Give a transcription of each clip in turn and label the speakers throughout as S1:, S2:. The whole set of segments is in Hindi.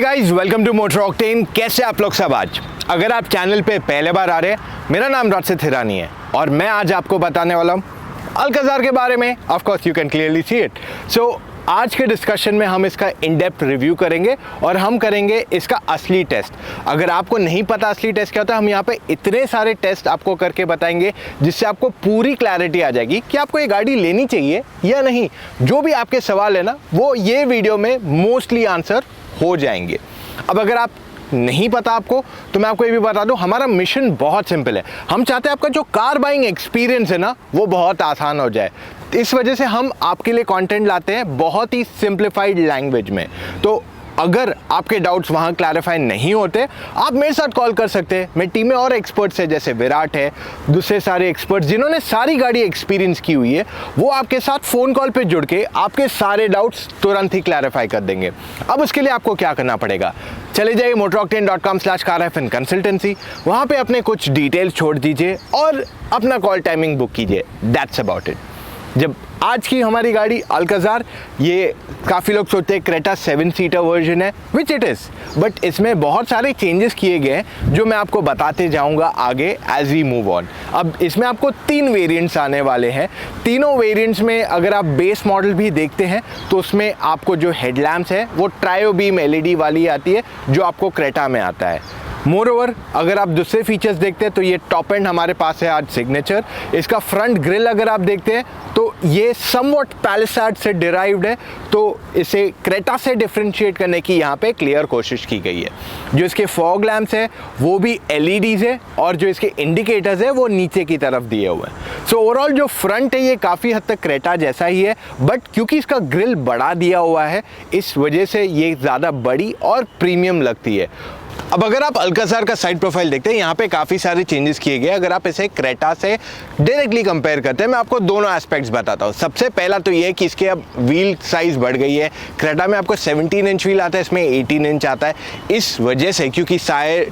S1: Guys, welcome to Motor Octane. कैसे आप लोग सब? आज अगर आप चैनल पे पहले बार आ रहे हैं, मेरा नाम राशिद हिरानी है और मैं आज आपको बताने वाला हूँ अल्काज़ार के बारे में। Of course you can clearly see it. So आज के डिस्कशन में हम इसका इन डेप्थ रिव्यू करेंगे और हम करेंगे इसका असली टेस्ट। अगर आपको नहीं पता असली टेस्ट क्या होता है, हम यहाँ पे इतने सारे टेस्ट आपको करके बताएंगे जिससे आपको पूरी क्लैरिटी आ जाएगी कि आपको ये गाड़ी लेनी चाहिए या नहीं। जो भी आपके सवाल है ना, वो ये वीडियो में मोस्टली आंसर हो जाएंगे। अब अगर आप नहीं पता आपको, तो मैं आपको ये भी बता दूं, हमारा मिशन बहुत सिंपल है। हम चाहते हैं आपका जो कार बाइंग एक्सपीरियंस है ना, वो बहुत आसान हो जाए। इस वजह से हम आपके लिए कंटेंट लाते हैं बहुत ही सिंप्लीफाइड लैंग्वेज में। तो अगर आपके डाउट्स वहाँ क्लैरिफाई नहीं होते, आप मेरे साथ कॉल कर सकते हैं। मेरी टीम में और एक्सपर्ट्स है, जैसे विराट है, दूसरे सारे एक्सपर्ट्स जिन्होंने सारी गाड़ी एक्सपीरियंस की हुई है, वो आपके साथ फ़ोन कॉल पे जुड़ के आपके सारे डाउट्स तुरंत ही क्लैरिफाई कर देंगे। अब उसके लिए आपको क्या करना पड़ेगा, चले जाइए motoroctane.com/car-consultancy। वहाँ पे अपने कुछ डिटेल्स छोड़ दीजिए और अपना कॉल टाइमिंग बुक कीजिए। That's about it. जब आज की हमारी गाड़ी अल्काज़ार, ये काफ़ी लोग सोचते हैं क्रेटा 7 सीटर वर्जन है, विच इट इज़, बट इसमें बहुत सारे चेंजेस किए गए हैं जो मैं आपको बताते जाऊंगा आगे एज वी मूव ऑन। अब इसमें आपको 3 वेरिएंट्स आने वाले हैं। तीनों वेरिएंट्स में अगर आप बेस मॉडल भी देखते हैं तो उसमें आपको जो हेडलैम्प्स है वो ट्रायो बीम LED वाली आती है, जो आपको क्रेटा में आता है। मोरओवर अगर आप दूसरे फीचर्स देखते हैं तो ये टॉप एंड हमारे पास है आज सिग्नेचर। इसका फ्रंट ग्रिल अगर आप देखते हैं तो ये समवॉट पैलिसाड से डिराइव्ड है, तो इसे क्रेटा से डिफरेंशिएट करने की यहाँ पे क्लियर कोशिश की गई है। जो इसके फॉग लैम्प्स है वो भी LEDs है और जो इसके इंडिकेटर्स है वो नीचे की तरफ दिए हुए हैं। सो ओवरऑल जो फ्रंट है ये काफ़ी हद तक क्रेटा जैसा ही है, बट क्योंकि इसका ग्रिल बड़ा दिया हुआ है, इस वजह से ये ज़्यादा बड़ी और प्रीमियम लगती है। अब अगर आप अल्काज़ार का साइड प्रोफाइल देखते हैं, यहाँ पे काफ़ी सारे चेंजेस किए गए। अगर आप इसे क्रेटा से डायरेक्टली कंपेयर करते हैं, मैं आपको दोनों एस्पेक्ट्स बताता हूँ। सबसे पहला तो ये कि इसके अब व्हील साइज़ बढ़ गई है। क्रेटा में आपको 17 इंच व्हील आता है, इसमें 18 इंच आता है। इस वजह से क्योंकि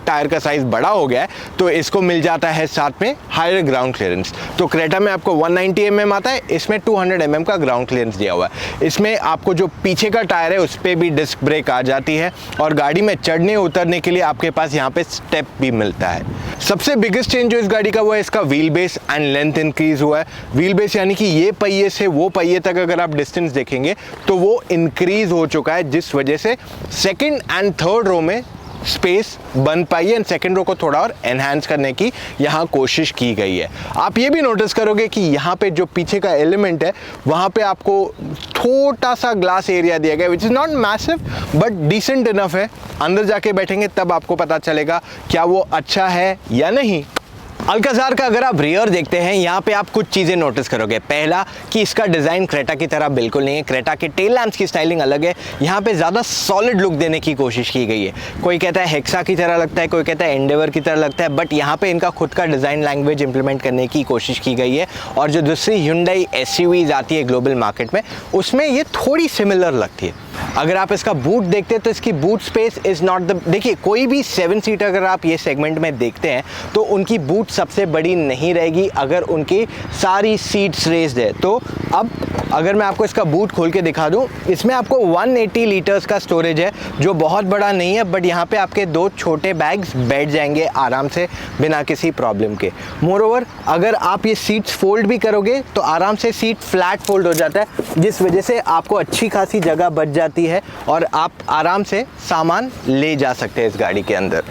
S1: टायर का साइज़ बड़ा हो गया है, तो इसको मिल जाता है साथ में हायर ग्राउंड क्लियरेंस। तो क्रेटा में आपको 190 mm आता है, इसमें 200 mm का ग्राउंड क्लियरेंस दिया हुआ है। इसमें आपको जो पीछे का टायर है उस पर भी डिस्क ब्रेक आ जाती है और गाड़ी में चढ़ने उतरने के लिए आपके पास यहाँ पे स्टेप भी मिलता है। सबसे बिगेस्ट चेंज जो इस गाड़ी का हुआ है, इसका wheel base and length increase हुआ है। व्हील बेस यानी कि ये पहिए से वो पहिए तक अगर आप डिस्टेंस देखेंगे तो वो इंक्रीज हो चुका है, जिस वजह से सेकंड एंड थर्ड रो में स्पेस बन पाई है एंड सेकेंड रो को थोड़ा और एनहांस करने की यहाँ कोशिश की गई है। आप ये भी नोटिस करोगे कि यहाँ पे जो पीछे का एलिमेंट है वहाँ पे आपको छोटा सा ग्लास एरिया दिया गया, which is not massive but decent enough है। अंदर जाके बैठेंगे तब आपको पता चलेगा क्या वो अच्छा है या नहीं। अल्काज़ार का अगर आप रियर देखते हैं, यहाँ पे आप कुछ चीज़ें नोटिस करोगे। पहला कि इसका डिज़ाइन क्रेटा की तरह बिल्कुल नहीं है। क्रेटा के टेल लैम्प्स की स्टाइलिंग अलग है, यहाँ पे ज़्यादा सॉलिड लुक देने की कोशिश की गई है। कोई कहता है हेक्सा की तरह लगता है, कोई कहता है एंडेवर की तरह लगता है, बट यहाँ पे इनका खुद का डिज़ाइन लैंग्वेज इंप्लीमेंट करने की कोशिश की गई है। और जो दूसरी Hyundai SUVs आती है ग्लोबल मार्केट में, उसमें ये थोड़ी सिमिलर लगती है। अगर आप इसका बूट देखते हैं तो इसकी boot space is not the, देखिए कोई भी 7 सीटर अगर आप ये सेगमेंट में देखते हैं तो उनकी बूट सबसे बड़ी नहीं रहेगी अगर उनकी सारी सीट्स रेज्ड है। तो अब अगर मैं आपको इसका बूट खोल के दिखा दूं, इसमें आपको 180 लीटर्स का स्टोरेज है, जो बहुत बड़ा नहीं है, बट यहाँ पे आपके 2 छोटे बैग्स बैठ जाएंगे आराम से बिना किसी प्रॉब्लम के। मोरओवर अगर आप ये सीट्स फोल्ड भी करोगे तो आराम से सीट फ्लैट फोल्ड हो जाता है, जिस वजह से आपको अच्छी खासी जगह बच जाती है और आप आराम से सामान ले जा सकते हैं इस गाड़ी के अंदर।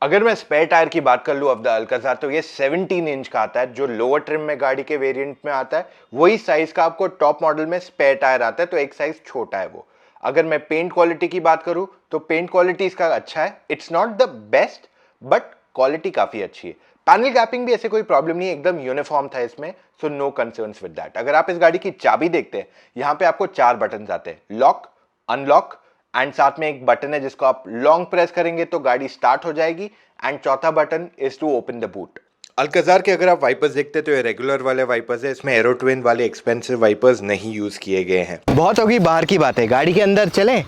S1: अगर मैं स्पेयर टायर की बात कर लूँ ऑफ द अल्काज़ार, तो ये 17 इंच का आता है, जो लोअर ट्रिम में गाड़ी के वेरिएंट में आता है वही साइज का आपको टॉप मॉडल में स्पेयर टायर आता है, तो एक साइज छोटा है वो। अगर मैं पेंट क्वालिटी की बात करूँ तो पेंट क्वालिटी इसका अच्छा है। It's not the best but quality काफ़ी अच्छी है। पैनल गैपिंग भी ऐसे कोई प्रॉब्लम नहीं है, एकदम यूनिफॉर्म था इसमें, so no concerns with that. अगर आप इस गाड़ी की चाबी देखते हैं, यहाँ पे आपको 4 बटन आते हैं, लॉक, अनलॉक एंड साथ में एक बटन है जिसको आप लॉन्ग प्रेस करेंगे तो गाड़ी स्टार्ट हो जाएगी एंड चौथा button is to open the boot. Alcazar के अगर आप वाइपर्स देखते हैं तो ये रेगुलर वाले वाइपर्स है, इसमें एरो ट्विन वाले एक्सपेंसिव वाइपर्स नहीं यूज किए गए हैं। बहुत होगी बाहर की बात है, गाड़ी के अंदर चलें।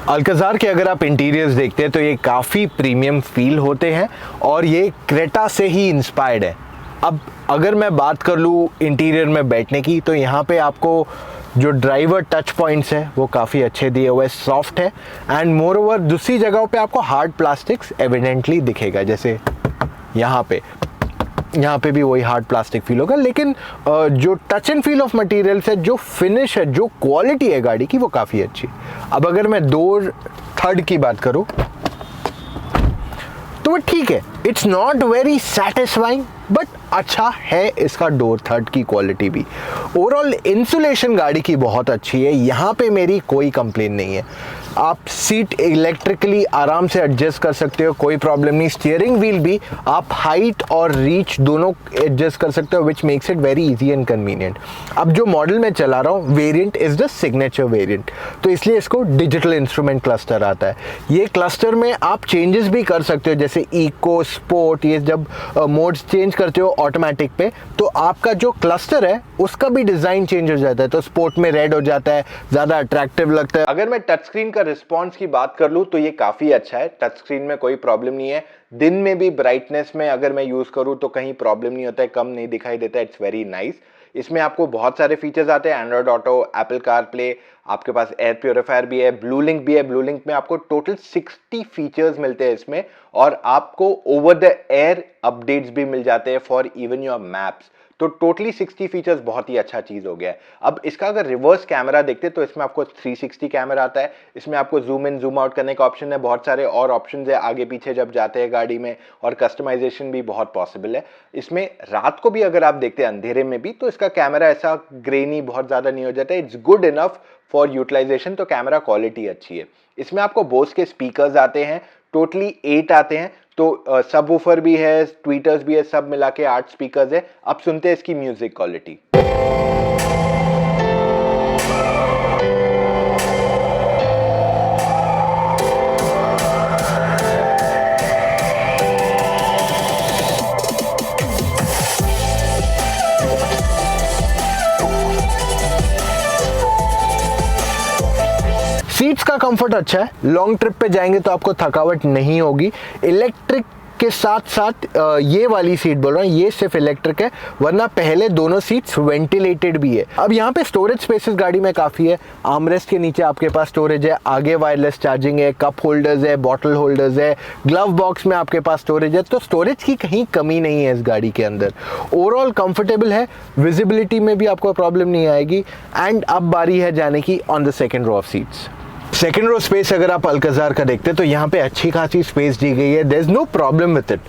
S1: अल्काज़ार के अगर आप इंटीरियर्स देखते हैं तो ये काफ़ी प्रीमियम फील होते हैं और ये क्रेटा से ही इंस्पायर्ड है। अब अगर मैं बात कर लूँ इंटीरियर में बैठने की, तो यहाँ पे आपको जो ड्राइवर टच पॉइंट्स है वो काफ़ी अच्छे दिए हुए, सॉफ्ट है, एंड मोर ओवर दूसरी जगहों पे आपको हार्ड प्लास्टिक्स एविडेंटली दिखेगा, जैसे यहाँ पे भी वही हार्ड प्लास्टिक फील होगा, लेकिन जो touch and feel of materials है, जो फिनिश है, जो क्वालिटी है गाड़ी की, वो काफ़ी अच्छी। अब अगर मैं डोर थर्ड की बात करूँ तो वो ठीक है, it's not very satisfying, but अच्छा है इसका डोर थर्ड की क्वालिटी भी। ओवरऑल इंसुलेशन गाड़ी की बहुत अच्छी है, यहाँ पे मेरी कोई कंप्लेन नहीं है। आप सीट इलेक्ट्रिकली आराम से एडजस्ट कर सकते हो, कोई प्रॉब्लम नहीं। स्टीयरिंग व्हील भी आप हाइट और रीच दोनों एडजस्ट कर सकते हो, which makes it very easy and convenient. अब जो मॉडल मैं चला रहा हूँ variant is the signature variant, तो इसलिए इसको डिजिटल इंस्ट्रूमेंट क्लस्टर आता है। ये क्लस्टर में आप चेंजेस भी कर सकते हो, जैसे इको, स्पोर्ट, ये जब मोड्स चेंज करते हो ऑटोमेटिक पे, तो आपका जो क्लस्टर है उसका भी डिज़ाइन चेंज हो जाता है, तो स्पोर्ट में रेड हो जाता है, ज़्यादा अट्रैक्टिव लगता है। अगर मैं टच स्क्रीन का रिस्पॉन्स की बात कर लूँ तो ये काफ़ी अच्छा है, टच स्क्रीन में कोई प्रॉब्लम नहीं है। दिन में भी ब्राइटनेस में अगर मैं यूज़ करूँ तो कहीं प्रॉब्लम नहीं होता है, कम नहीं दिखाई देता है, इट्स वेरी नाइस। इसमें आपको बहुत सारे फीचर्स आते हैं, Android auto, Apple car play, आपके पास एयर प्योरीफायर भी है, ब्लू लिंक भी है। ब्लू लिंक में आपको टोटल 60 फीचर्स मिलते हैं इसमें, और आपको ओवर द एयर अपडेट्स भी मिल जाते हैं फॉर इवन योर मैप्स। तो टोटली 60 फीचर्स बहुत ही अच्छा चीज़ हो गया है। अब इसका अगर रिवर्स कैमरा देखते तो इसमें आपको 360 कैमरा आता है, इसमें आपको जूम इन जूम आउट करने का ऑप्शन है, बहुत सारे और ऑप्शन है आगे पीछे जब जाते हैं गाड़ी में, और कस्टमाइजेशन भी बहुत पॉसिबल है। इसमें रात को भी अगर आप देखते हैं अंधेरे में भी, तो इसका कैमरा ऐसा ग्रेनी बहुत ज़्यादा नहीं हो जाता है, it's good enough for utilisation, तो कैमरा क्वालिटी अच्छी है। इसमें आपको बोस के स्पीकर्स आते हैं, टोटली 8 आते हैं, तो सब वूफर भी है, ट्वीटर्स भी है, सब मिला के 8 स्पीकर्स है। अब सुनते हैं इसकी म्यूजिक क्वालिटी। सीट्स का कंफर्ट अच्छा है, लॉन्ग ट्रिप पे जाएंगे तो आपको थकावट नहीं होगी। इलेक्ट्रिक के साथ साथ ये वाली सीट बोल रहा हूँ, ये सिर्फ इलेक्ट्रिक है, वरना पहले दोनों सीट्स वेंटिलेटेड भी है। अब यहाँ पे स्टोरेज स्पेसेस गाड़ी में काफ़ी है। आर्मरेस्ट के नीचे आपके पास स्टोरेज है, आगे वायरलेस चार्जिंग है, कप होल्डर्स है, बॉटल होल्डर्स है, ग्लव बॉक्स में आपके पास स्टोरेज है, तो स्टोरेज की कहीं कमी नहीं है इस गाड़ी के अंदर। ओवरऑल कंफर्टेबल है, विजिबिलिटी में भी आपको प्रॉब्लम नहीं आएगी। एंड अब बारी है जाने की on the second row of seats. Second row space अगर आप अल्काज़ार का देखते हैं तो यहाँ पे अच्छी खासी स्पेस दी गई है, there is no problem with it.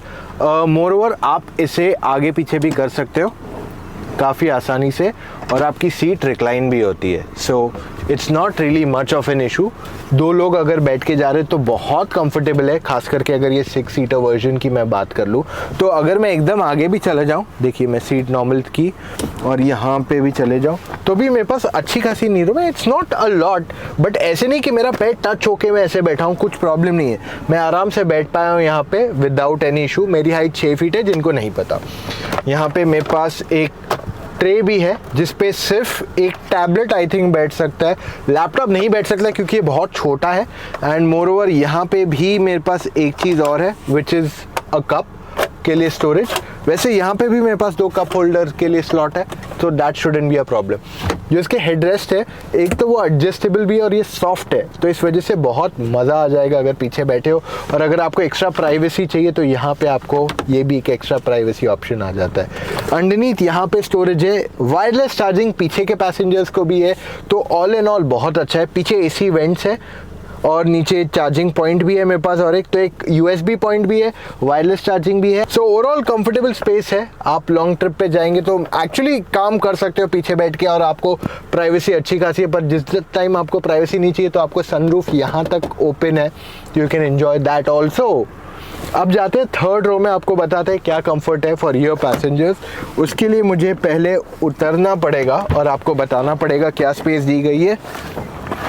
S1: Moreover आप इसे आगे पीछे भी कर सकते हो काफ़ी आसानी से, और आपकी सीट रिक्लाइन भी होती है, so it's not really much of an issue. 2 लोग अगर बैठ के जा रहे तो बहुत कंफर्टेबल है, खास करके अगर ये 6 सीटर वर्जन की मैं बात कर लूँ तो। अगर मैं एकदम आगे भी चले जाऊँ, देखिए मैं सीट नॉर्मल की और यहाँ पे भी चले जाऊँ तो भी मेरे पास अच्छी खासी नी रूम है। It's not a lot, but ऐसे नहीं कि मेरा पैर टच होके मैं ऐसे बैठा हूँ, कुछ प्रॉब्लम नहीं है, मैं आराम से बैठ पाया हूँ यहाँ पे विदाउट एनी इशू। मेरी हाइट 6 फीट है, जिनको नहीं पता। यहाँ पे मेरे पास एक ट्रे भी है जिस पे सिर्फ एक टैबलेट आई थिंक बैठ सकता है, लैपटॉप नहीं बैठ सकता क्योंकि ये बहुत छोटा है। एंड मोर ओवर यहाँ पे भी मेरे पास एक चीज़ और है विच इज़ अ कप के लिए स्टोरेज। वैसे यहाँ पे भी मेरे पास 2 कप होल्डर के लिए स्लॉट है, तो that shouldn't be a problem. जो इसके हेडरेस्ट है, एक तो वो एडजस्टेबल भी है और ये सॉफ्ट है, तो इस वजह से बहुत मज़ा आ जाएगा अगर पीछे बैठे हो। और अगर आपको एक्स्ट्रा प्राइवेसी चाहिए तो यहाँ पे आपको ये भी एक एक्स्ट्रा प्राइवेसी ऑप्शन आ जाता है। अंडरनीथ यहाँ पे स्टोरेज है, वायरलेस चार्जिंग पीछे के पैसेंजर्स को भी है, तो ऑल इन ऑल बहुत अच्छा है। पीछे AC वेंट्स है और नीचे चार्जिंग पॉइंट भी है मेरे पास, और एक तो एक USB पॉइंट भी है, वायरलेस चार्जिंग भी है। सो ओवरऑल कंफर्टेबल स्पेस है। आप लॉन्ग ट्रिप पे जाएंगे तो एक्चुअली काम कर सकते हो पीछे बैठ के, और आपको प्राइवेसी अच्छी खासी है। पर जिस टाइम आपको प्राइवेसी नहीं चाहिए तो आपको सनरूफ यहाँ तक ओपन है, you can enjoy that also. अब जाते हैं थर्ड रो में, आपको बताते हैं क्या कंफर्ट है फॉर योर पैसेंजर्स। उसके लिए मुझे पहले उतरना पड़ेगा और आपको बताना पड़ेगा क्या स्पेस दी गई है।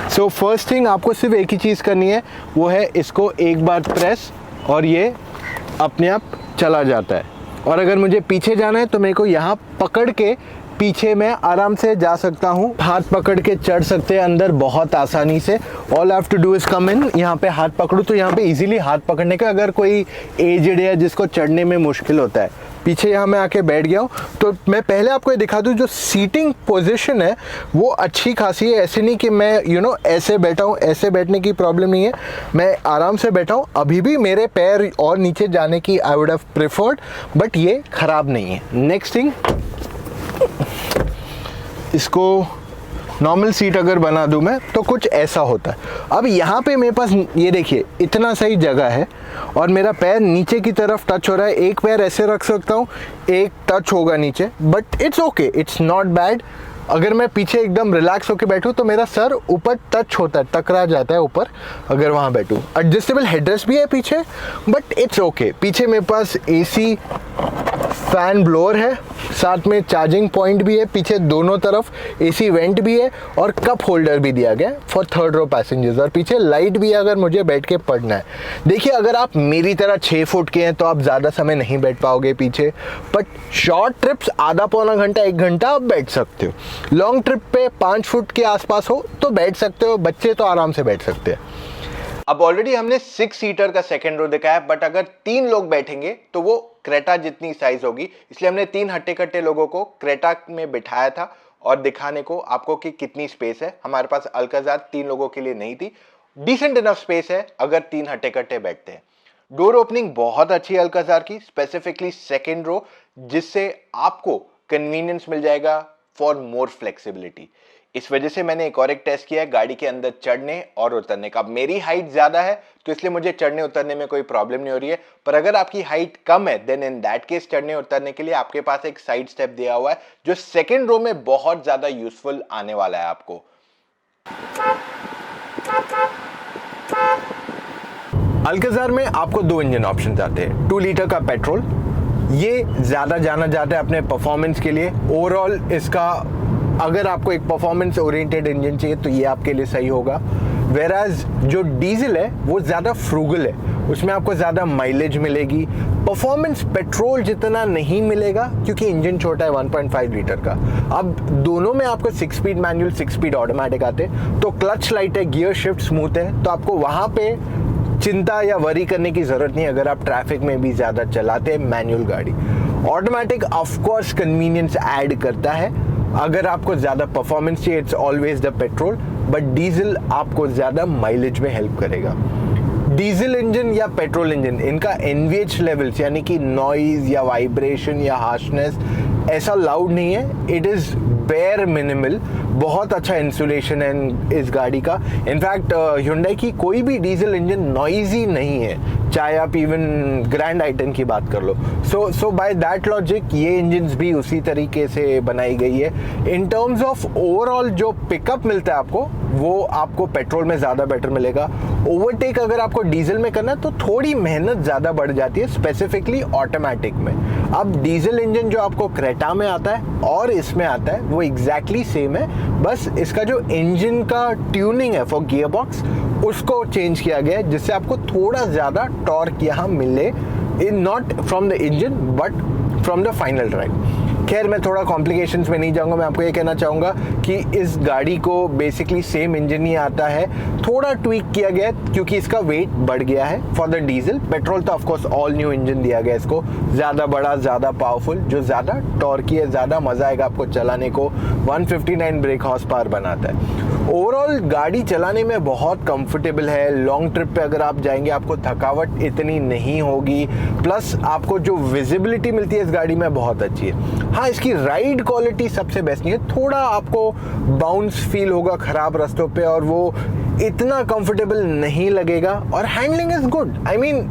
S1: सो फर्स्ट थिंग आपको सिर्फ एक ही चीज़ करनी है, वो है इसको एक बार प्रेस और ये अपने आप चला जाता है। और अगर मुझे पीछे जाना है तो मेरे को यहाँ पकड़ के पीछे मैं आराम से जा सकता हूँ, हाथ पकड़ के चढ़ सकते हैं अंदर बहुत आसानी से। All I have to do is come in, यहाँ पे हाथ पकड़ूँ तो यहाँ पे इजीली हाथ पकड़ने का, अगर कोई एजड है जिसको चढ़ने में मुश्किल होता है। पीछे यहाँ मैं आके बैठ गया हूँ। तो मैं पहले आपको ये दिखा दूँ, जो सीटिंग पोजीशन है वो अच्छी खासी है। ऐसे नहीं कि मैं ऐसे बैठा हूँ, ऐसे बैठने की प्रॉब्लम नहीं है, मैं आराम से बैठा हूँ। अभी भी मेरे पैर और नीचे जाने की I would have preferred, but ये ख़राब नहीं है। नेक्स्ट थिंग, इसको नॉर्मल सीट अगर बना दूं मैं तो कुछ ऐसा होता है। अब यहाँ पे मेरे पास ये देखिए इतना सही जगह है और मेरा पैर नीचे की तरफ टच हो रहा है। एक पैर ऐसे रख सकता हूँ, एक टच होगा नीचे, but it's okay, it's not bad. अगर मैं पीछे एकदम रिलैक्स होकर बैठूं तो मेरा सर ऊपर टच होता है, टकरा जाता है ऊपर अगर वहाँ बैठूं। एडजस्टेबल हेडरेस्ट भी है पीछे, बट इट्स ओके। पीछे मेरे पास एसी फैन ब्लोअर है, साथ में चार्जिंग पॉइंट भी है, पीछे दोनों तरफ एसी वेंट भी है और कप होल्डर भी दिया गया फॉर थर्ड रो पैसेंजर्स। और पीछे लाइट भी है अगर मुझे बैठ के पढ़ना है। देखिए अगर आप मेरी तरह 6 फुट के हैं तो आप ज़्यादा समय नहीं बैठ पाओगे पीछे, बट शॉर्ट ट्रिप्स आधा पौना घंटा 1 घंटा आप बैठ सकते हो। लॉन्ग ट्रिप पे 5 फुट के आसपास हो तो बैठ सकते हो, बच्चे तो आराम से बैठ सकते हैं। अब ऑलरेडी हमने 6 सीटर का सेकंड रो देखा है, बट अगर 3 लोग बैठेंगे तो वो क्रेटा जितनी साइज होगी, इसलिए हमने 3 हट्टे कट्टे लोगों को क्रेटा में बिठाया था और दिखाने को आपको कि कितनी स्पेस है। हमारे पास अल्काजार 3 लोगों के लिए नहीं थी, डिसेंट इनफ स्पेस है अगर 3 हट्टे कट्टे बैठते हैं। डोर ओपनिंग बहुत अच्छी है अल्काजार की, स्पेसिफिकली सेकेंड रो, जिससे आपको कन्वीनियंस मिल जाएगा फॉर मोर फ्लेक्सिबिलिटी। इस वजह से मैंने एक और एक टेस्ट किया है गाड़ी के अंदर चढ़ने और उतरने का। मेरी हाइट ज्यादा है तो इसलिए मुझे चढ़ने उतरने में कोई प्रॉब्लम नहीं हो रही है, पर अगर आपकी हाइट कम है देन इन दैट केस चढ़ने उतरने के लिए आपके पास एक साइड स्टेप दिया हुआ है जो सेकेंड रो में बहुत ज्यादा यूजफुल आने वाला है आपको। अल्काजार में आपको 2 इंजन ऑप्शन आते हैं। 2 लीटर का पेट्रोल, ये ज्यादा जाना जाता है अपने परफॉर्मेंस के लिए। ओवरऑल इसका अगर आपको एक परफॉर्मेंस ओरिएंटेड इंजन चाहिए तो ये आपके लिए सही होगा। वेराज जो डीजल है वो ज़्यादा फ्रूगल है, उसमें आपको ज़्यादा माइलेज मिलेगी, परफॉर्मेंस पेट्रोल जितना नहीं मिलेगा क्योंकि इंजन छोटा है 1.5 लीटर का। अब दोनों में आपको 6 स्पीड मैनुअल 6 स्पीड ऑटोमेटिक आते हैं, तो क्लच लाइट है, गियर शिफ्ट स्मूथ है, तो आपको वहाँ पे चिंता या वरी करने की ज़रूरत नहीं अगर आप ट्रैफिक में भी ज़्यादा चलाते हैं मैनुअल गाड़ी। ऑटोमेटिक ऑफकोर्स कन्वीनियंस ऐड करता है, अगर आपको ज़्यादा परफॉर्मेंस चाहिए it's always the petrol, but diesel आपको ज़्यादा माइलेज में हेल्प करेगा। डीजल इंजन या पेट्रोल इंजन, इनका एनवीएच लेवल्स यानी कि नॉइज या वाइब्रेशन या हार्शनेस ऐसा लाउड नहीं है, इट इज़ बेयर मिनिमल। बहुत अच्छा इंसुलेशन है इस गाड़ी का। इनफैक्ट Hyundai की कोई भी डीजल इंजन नॉइजी नहीं है, चाहे आप इवन ग्रैंड आइटन की बात कर लो। सो बाय दैट लॉजिक ये इंजन्स भी उसी तरीके से बनाई गई है। इन टर्म्स ऑफ ओवरऑल जो पिकअप मिलता है आपको, वो आपको पेट्रोल में ज़्यादा बेटर मिलेगा। ओवरटेक अगर आपको डीजल में करना है तो थोड़ी मेहनत ज़्यादा बढ़ जाती है, स्पेसिफिकली ऑटोमेटिक में। अब डीजल इंजन जो आपको क्रेटा में आता है और इसमें आता है वो एग्जैक्टली सेम है, बस इसका जो इंजन का ट्यूनिंग है फॉर गियर बॉक्स उसको चेंज किया गया है, जिससे आपको थोड़ा ज़्यादा टॉर्क यहाँ मिले, in not from the engine but from the final drive. खैर मैं थोड़ा कॉम्प्लिकेशंस में नहीं जाऊंगा, मैं आपको ये कहना चाहूँगा कि इस गाड़ी को बेसिकली सेम इंजन ही आता है, थोड़ा ट्वीक किया गया है क्योंकि इसका वेट बढ़ गया है फॉर द डीजल। पेट्रोल तो ऑफकोर्स ऑल न्यू इंजन दिया गया इसको, ज़्यादा बड़ा, ज़्यादा पावरफुल, जो ज़्यादा टॉर्की है, ज़्यादा मज़ा आएगा आपको चलाने को। 159 ब्रेक हॉर्स पावर बनाता है। ओवरऑल गाड़ी चलाने में बहुत कंफर्टेबल है। लॉन्ग ट्रिप पे अगर आप जाएंगे आपको थकावट इतनी नहीं होगी, प्लस आपको जो विजिबिलिटी मिलती है इस गाड़ी में बहुत अच्छी है। हाँ, इसकी राइड क्वालिटी सबसे बेस्ट नहीं है, थोड़ा आपको बाउंस फील होगा खराब रास्तों पे और वो इतना कंफर्टेबल नहीं लगेगा। और handling is good. I mean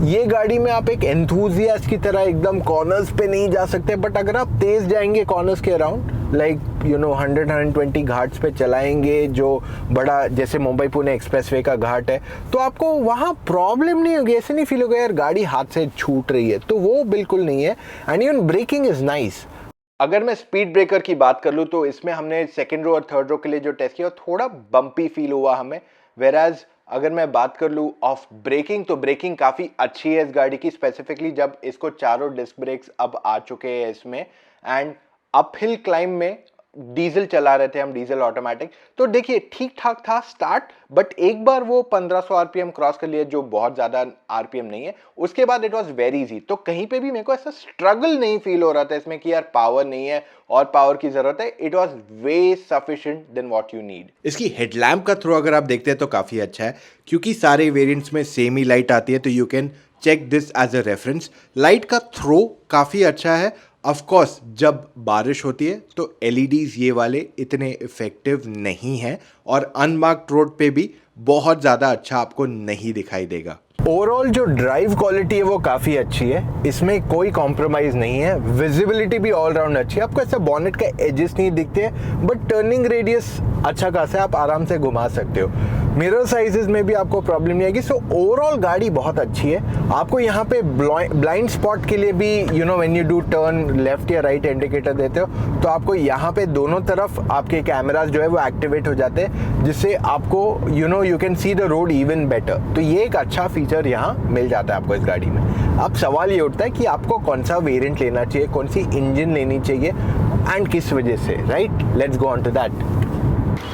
S1: ये गाड़ी में आप एक एंथुजियास्ट की तरह एकदम कॉर्नर्स पे नहीं जा सकते, बट अगर आप तेज जाएंगे कॉर्नर्स के अराउंड, लाइक 100-120 घाट्स पे चलाएंगे, जो बड़ा जैसे मुंबई पुणे एक्सप्रेसवे का घाट है, तो आपको वहाँ प्रॉब्लम नहीं होगी। ऐसे नहीं फील होगा यार गाड़ी हाथ से छूट रही है, तो वो बिल्कुल नहीं है। And even braking is nice. अगर मैं स्पीड ब्रेकर की बात कर लूँ तो इसमें हमने सेकेंड रो और थर्ड रो के लिए जो टेस्ट किया थोड़ा बम्पी फील हुआ हमें। वेराज अगर मैं बात कर लूँ ऑफ ब्रेकिंग तो ब्रेकिंग काफ़ी अच्छी है इस गाड़ी की, स्पेसिफिकली जब इसको चारों डिस्क ब्रेक्स अब आ चुके हैं इसमें। एंड अपहिल क्लाइंब में डीजल चला रहे थे हम, डीजल ऑटोमेटिक, तो देखिए ठीक ठाक था स्टार्ट, बट एक बार वो 1500 आरपीएम क्रॉस कर लिया, जो बहुत ज्यादा आरपीएम नहीं है, उसके बाद इट वाज वेरी इजी। तो कहीं पे भी मेरे को ऐसा स्ट्रगल नहीं फील हो रहा था इसमें कि यार पावर नहीं है और पावर की जरूरत है। It was way sufficient than what you need.
S2: इसकी हेडलैम्प का थ्रो अगर आप देखते हैं तो काफ़ी अच्छा है, क्योंकि सारे वेरिएंट्स में सेम ही लाइट आती है, तो you can check this as a reference. Light का थ्रो काफ़ी अच्छा है। ऑफ कोर्स जब बारिश होती है तो LEDs ये वाले इतने इफेक्टिव नहीं हैं, और अनमार्क्ड रोड पे भी बहुत ज़्यादा अच्छा आपको नहीं दिखाई देगा।
S1: ओवरऑल जो ड्राइव क्वालिटी है वो काफ़ी अच्छी है, इसमें कोई कॉम्प्रोमाइज़ नहीं है। विजिबिलिटी भी ऑल राउंड अच्छी है, आपको ऐसा बॉनेट का एजेस नहीं दिखते हैं, बट टर्निंग रेडियस अच्छा खासा है, आप आराम से घुमा सकते हो। मिरर साइजेस में भी आपको प्रॉब्लम नहीं आएगी। सो ओवरऑल गाड़ी बहुत अच्छी है। आपको यहाँ पे ब्लाइंड स्पॉट के लिए भी when you do turn left या राइट इंडिकेटर देते हो, तो आपको यहाँ पे दोनों तरफ आपके कैमरास जो है वो एक्टिवेट हो जाते हैं, जिससे आपको you can see the road even better. तो ये एक अच्छा फीचर यहाँ मिल जाता है आपको इस गाड़ी में। अब सवाल ये उठता है कि आपको कौन सा वेरिएंट लेना चाहिए, कौन सी इंजन लेनी चाहिए एंड किस वजह से, right? Let's go on to that.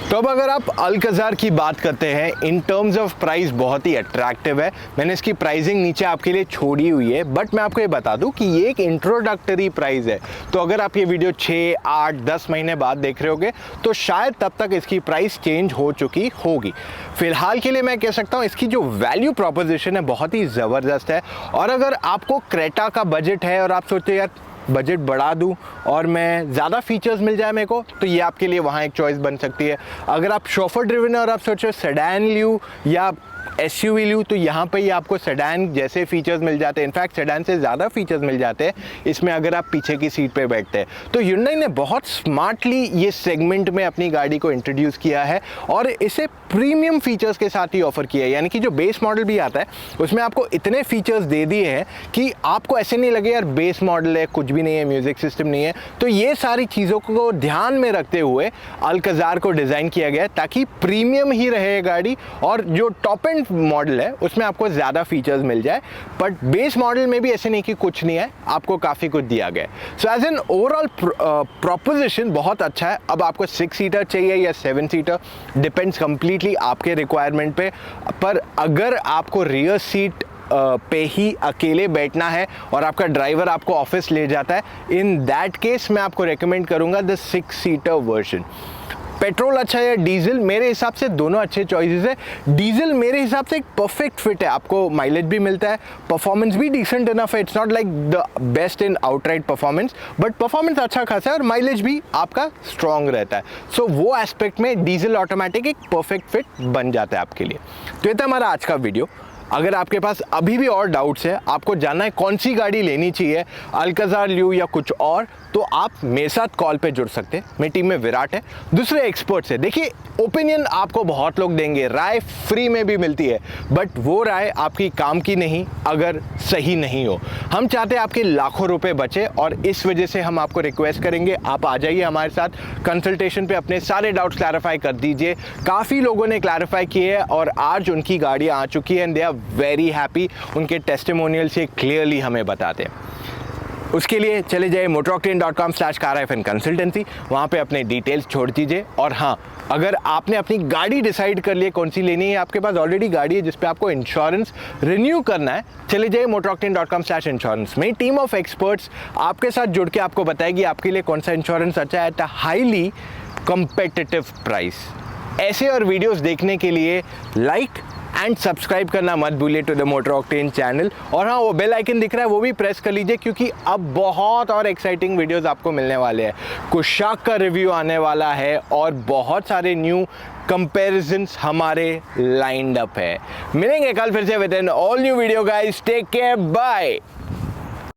S1: तो अब अगर आप अल्कज़ार की बात करते हैं, इन टर्म्स ऑफ प्राइस बहुत ही अट्रैक्टिव है। मैंने इसकी प्राइसिंग नीचे आपके लिए छोड़ी हुई है, बट मैं आपको ये बता दूं कि ये एक इंट्रोडक्टरी प्राइस है। तो अगर आप ये वीडियो 6, 8, 10 महीने बाद देख रहे होगे तो शायद तब तक इसकी प्राइस चेंज हो चुकी होगी। फिलहाल के लिए मैं कह सकता हूँ इसकी जो वैल्यू प्रोपोजिशन है बहुत ही ज़बरदस्त है। और अगर आपको क्रेटा का बजट है और आप सोचते हो यार बजट बढ़ा दूं और मैं ज़्यादा फीचर्स मिल जाए मेरे को, तो ये आपके लिए वहाँ एक चॉइस बन सकती है। अगर आप शोफर ड्रिवन है और आप सोचो सेडान ल्यू या SUV ल्यू, तो यहाँ पे ही आपको सेडान जैसे फीचर्स मिल जाते हैं। इनफैक्ट सेडान से ज़्यादा फीचर्स मिल जाते हैं इसमें अगर आप पीछे की सीट पे बैठते हैं। तो Hyundai ने बहुत स्मार्टली ये सेगमेंट में अपनी गाड़ी को इंट्रोड्यूस किया है और इसे प्रीमियम फीचर्स के साथ ही ऑफर किया है। यानी कि जो बेस मॉडल भी आता है उसमें आपको इतने फीचर्स दे दिए हैं कि आपको ऐसे नहीं लगे यार बेस मॉडल है, कुछ भी नहीं है, म्यूजिक सिस्टम नहीं है। तो ये सारी चीज़ों को ध्यान में रखते हुए अल्कज़ार को डिज़ाइन किया गया है ताकि प्रीमियम ही रहे गाड़ी, और जो टॉप एंड मॉडल है उसमें आपको ज़्यादा फीचर्स मिल जाए। बट बेस मॉडल में भी ऐसे नहीं कि कुछ नहीं है, आपको काफ़ी कुछ दिया गया है। So as an overall proposition बहुत अच्छा है। अब आपको 6 सीटर चाहिए या 7 सीटर, डिपेंड्स कंप्लीटली आपके रिक्वायरमेंट पे। पर अगर आपको रियर सीट पे ही अकेले बैठना है और आपका ड्राइवर आपको ऑफिस ले जाता है, इन दैट केस मैं आपको रेकमेंड करूंगा द 6 सीटर वर्जन। पेट्रोल अच्छा है या डीजल, मेरे हिसाब से दोनों अच्छे चॉइसेस है। डीजल मेरे हिसाब से एक परफेक्ट फिट है, आपको माइलेज भी मिलता है, परफॉर्मेंस भी डिसेंट इनफ है। It's not like the best in outright performance, but performance अच्छा खासा है और माइलेज भी आपका स्ट्रॉन्ग रहता है। सो वो एस्पेक्ट में डीजल ऑटोमेटिक एक परफेक्ट फिट बन जाता है आपके लिए। तो ये था हमारा आज का वीडियो। अगर आपके पास अभी भी और डाउट्स है, आपको जानना है कौन सी गाड़ी लेनी चाहिए, अल्कज़ार ल्यू या कुछ और, तो आप मेरे साथ कॉल पे जुड़ सकते हैं। मेरी टीम में विराट है, दूसरे एक्सपर्ट्स है। देखिए ओपिनियन आपको बहुत लोग देंगे, राय फ्री में भी मिलती है, बट वो राय आपकी काम की नहीं अगर सही नहीं हो। हम चाहते हैं आपके लाखों रुपए बचे, और इस वजह से हम आपको रिक्वेस्ट करेंगे आप आ जाइए हमारे साथ कंसल्टेशन पे, अपने सारे डाउट्स क्लैरिफाई कर दीजिए। काफ़ी लोगों ने क्लैरिफाई किए हैं और आज उनकी गाड़ियाँ आ चुकी है and they are very happy. उनके टेस्टिमोनियल से क्लियरली हमें बताते हैं। उसके लिए चले जाइए motoroctane.com/car-fan consultancy, वहाँ पे अपने डिटेल्स छोड़ दीजिए। और हाँ, अगर आपने अपनी गाड़ी डिसाइड कर ली कौन सी लेनी है, आपके पास ऑलरेडी गाड़ी है जिस पे आपको इंश्योरेंस रिन्यू करना है, चले जाइए motoroctane.com/insurance में टीम ऑफ एक्सपर्ट्स आपके साथ जुड़ के आपको बताएगी आपके लिए कौन सा इंश्योरेंस अच्छा है at a highly competitive price. ऐसे और वीडियोस देखने के लिए लाइक एंड सब्सक्राइब करना मत भूलिए to the Motor Octane channel. और हाँ, वो बेल आइकन दिख रहा है वो भी प्रेस कर लीजिए, क्योंकि अब बहुत और एक्साइटिंग वीडियोस आपको मिलने वाले हैं। कुशाक का रिव्यू आने वाला है और बहुत सारे न्यू कंपैरिजंस हमारे लाइंड अप है। मिलेंगे कल फिर से with an all new video guys, take care, bye.